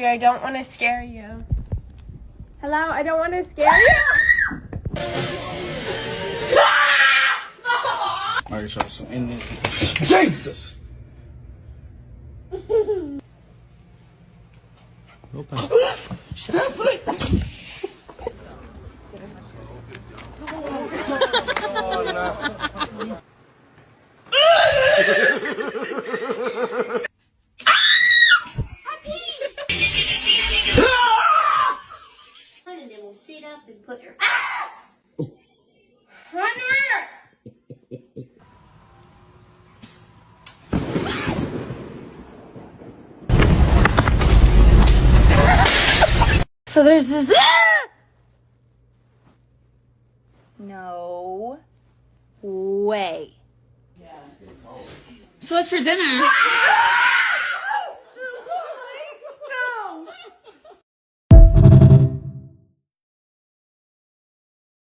I don't want to scare you. Hello, I don't want to scare you. Alright, so in this. Jesus! Open. Stephanie! And then we'll sit up and put her. So there's this. No way. So what's for dinner?